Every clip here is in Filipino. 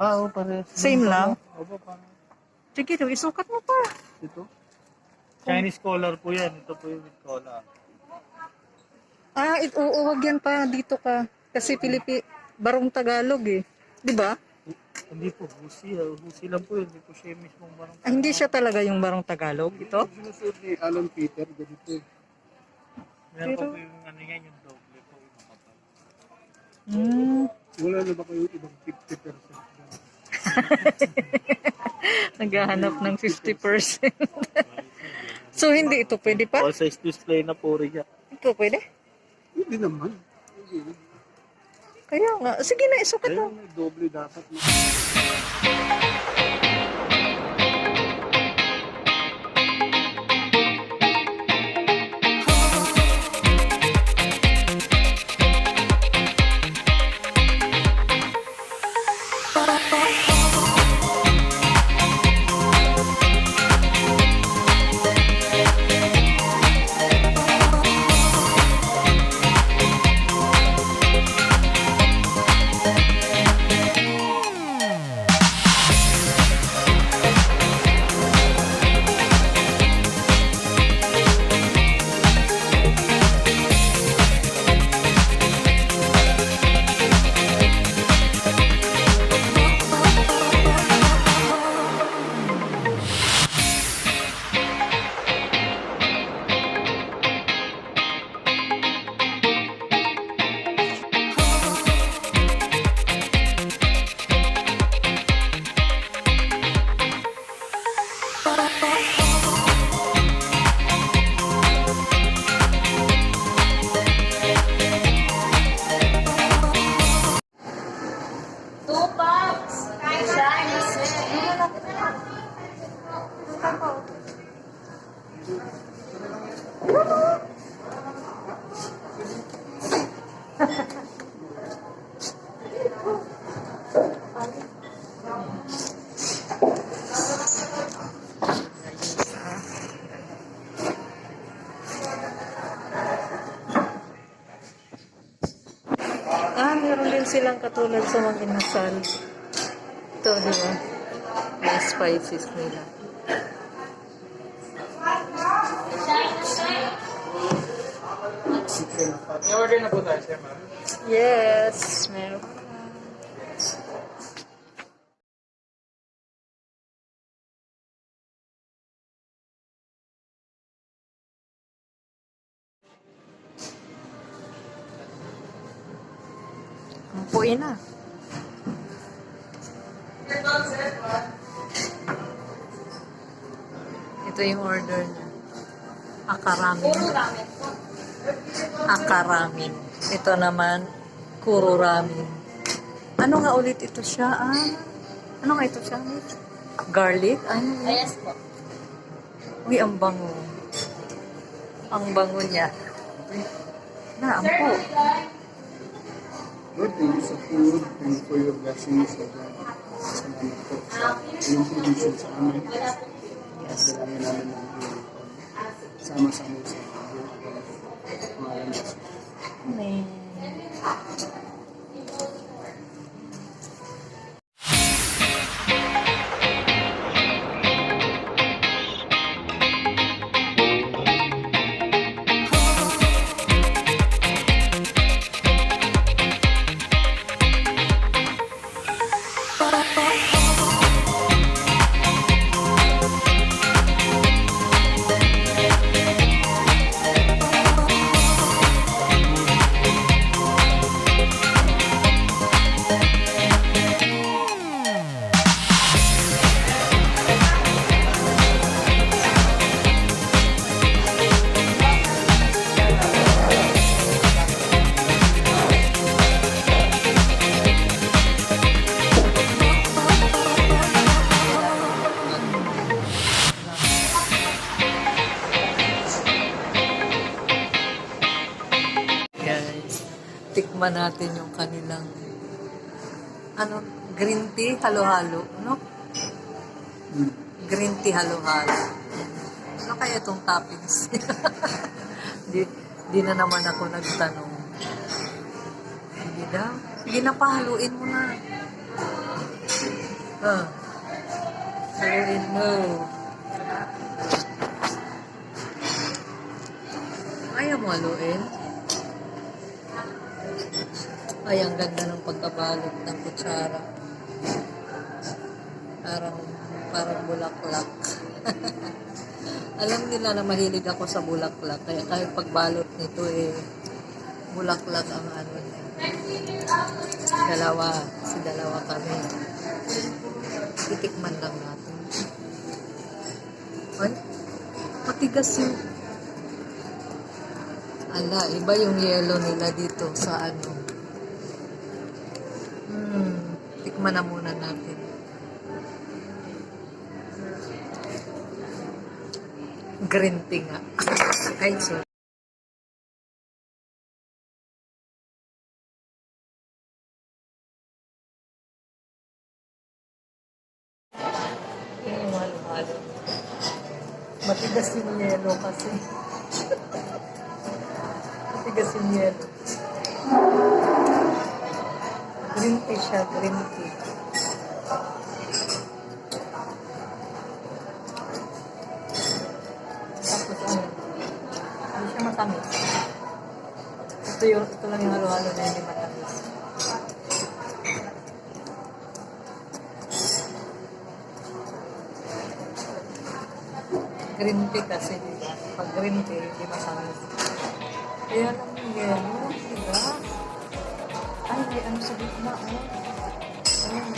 Oo, pares. Same lang? Opo, parang Sige, isukat mo pa. ito. Chinese collar po yan. Ito po yung with collar. Oo, wag yan pa. Dito ka. Kasi Barong Tagalog eh. Di ba? Hindi po, Husi. Husi lang po yun. Hindi po siya yung mismong barang. Hindi siya talaga yung Barong Tagalog. Ito? Sinusuot ni Alan Peter, ganito. Meron Pero- po yung ano yan, yung doble po. Yung makapal. Wala na ba kayong ibang 50%? Naghahanap ng 50%. So, hindi ito pwede pa? All size display na po rin yan. Ito pwede? Hindi naman. Hindi. Kaya nga. Sige na, isukat Kaya mo. may doble dapat. Meron din silang katulad sa mga inasal. Ito, di ba? May spices nila. I-order na po tayo, sir, ma'am. Yes, meron. Ampuin na. Ito yung order niya. Akaramin. Akaramin. Ito naman, kururamin. Ano nga ulit ito siya? Ano nga ito siya? Garlic? Ano? Yes po. Uy, ang bango. Ang bango niya. Na, ampo. Lord, thank you sa food. Thank you for your blessings. Salamat po sa iyong provision sa amin. Yes. Dalangin namin ng iyong sama-sama sa mga Jesus. Amen. Tikman natin yung kanilang green tea halo-halo, no? Green tea halo-halo. Ano kaya itong toppings? di na naman ako nagtanong. Hindi daw. Sige na, pahaluin mo na. Ah, haluin mo. Ayaw mo haluin? Ay, ang ganda ng pagkabalot ng kutsara. Parang bulaklak. Alam nila na mahilig ako sa bulaklak. Kaya kahit pagbalot nito bulaklak ang ano niya. Dalawa kami. Titikman lang natin. Ay, matigas yung... Ala, iba yung yellow nila dito sa ano. Tikman na muna natin. Green tea nga. Ay, sorry. Yung halo-halo. Matigas yung yellow kasi. Matigas yung yellow. Green tea siya, green tea. Tapos hindi siya matamis. Ito lang yung halo-halo na hindi matamis. Green tea kasi, diba? Pag green tea, hindi matamis. Kaya lang yung yellow, diba? Ay, may ano sa gitna, Ayan.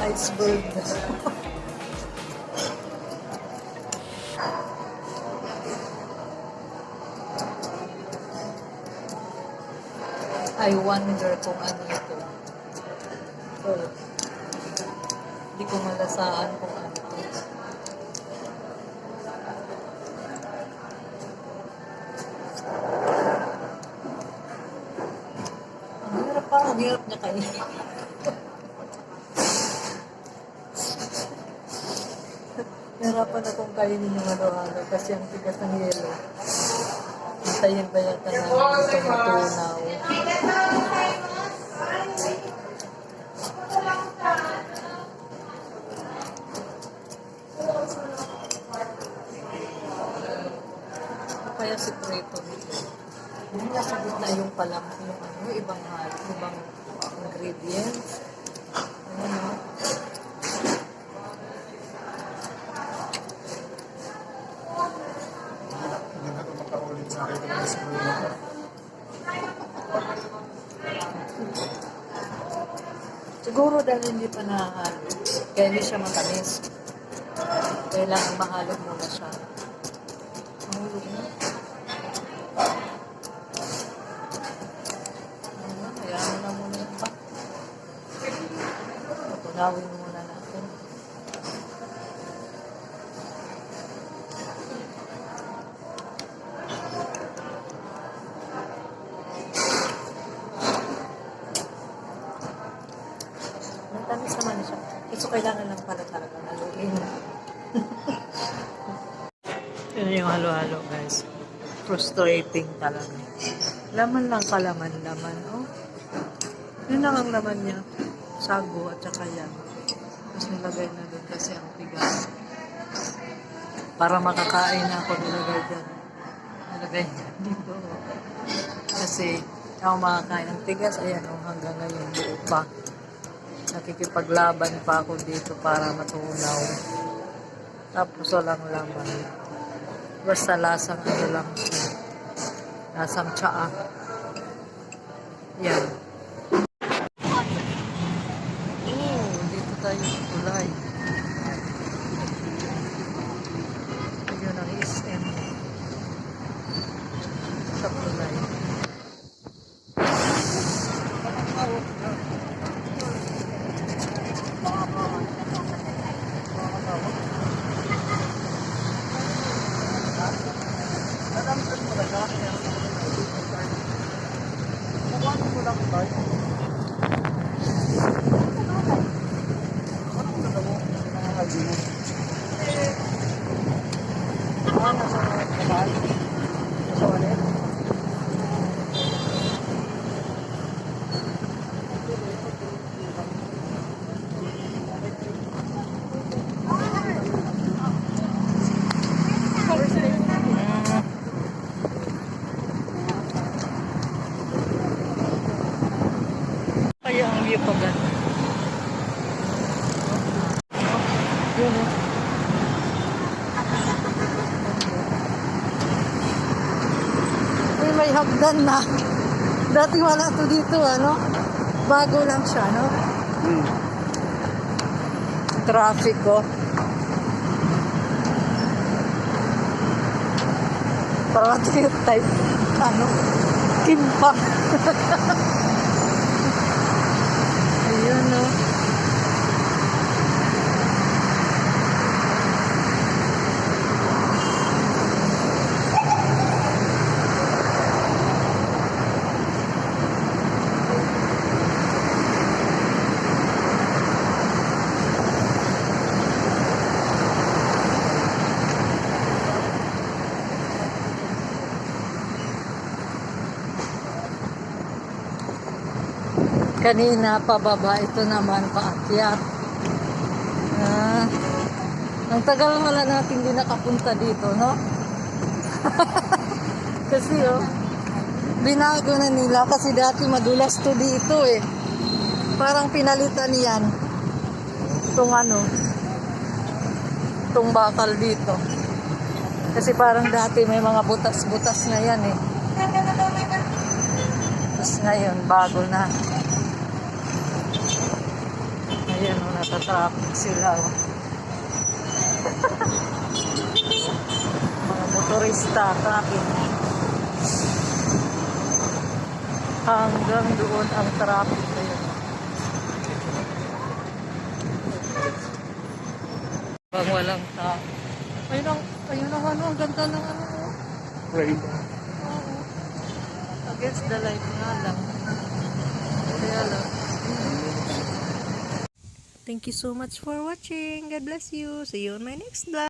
Iceberg. I wonder kung ano ito. Hindi ko malasaan kung ano ito. Parang hirap niya kayo. Nahirapan akong kainin yung halo-halo kasi ang tigas ng yelo. Hintayin ba yata namin ito matunaw? Ano kaya sikreto nito? Hindi nasa gitna yung palam, yung ano, ibang ingredients. Ano? Siguro dahil hindi pa nahalo, kaya hindi siya matamis. Kailangan mahalo muna siya. Mahulog na. Hayaan na muna yung pa. Tunawin muna natin. Matamis naman siya. So, kailangan lang pala talaga haluin. Yun yung halo-halo, guys. Frustrating talaga. Laman lang kalaman, laman. Oh. Yun lang ang laman niya. Sago at saka yan. Tapos nilagay na doon kasi ang tigas. Para makakain na ako nilagay dyan. Nilagay dyan dito. Kasi ako makakain ng tigas. Ayan oh, hanggang ngayon buo pa. Nakikipaglaban pa ako dito para matunaw. Tapos walang laman. Basta lasang ano lang siya. Lasang tsaa. Yan. Dito tayo sa tulay. Yun ang SM. Sa tulay. Ayun oh. Uy, may hagdan na. Dati wala to dito, ano? Bago lang siya, no? Traffic, oh. Parang yung type, ano? Kimpa. Ayun, no? Kanina pababa, ito naman paakyat. Ang tagal wala natin din nakapunta dito, no? Kasi binago na nila kasi dati madulas to dito eh. Parang pinalitan yan. Itong ano, itong bakal dito. Kasi parang dati may mga butas-butas na yan eh. Tapos ngayon, bago na. Ayan, natatraffic sila. Mga motorista, traffic. Hanggang doon ang traffic. Ayan. Pag walang tao. Ayun ang ano, ang ganda ng ano. Right. Oo. Against the light nga lang. Kaya lang. Thank you so much for watching. God bless you. See you on my next vlog.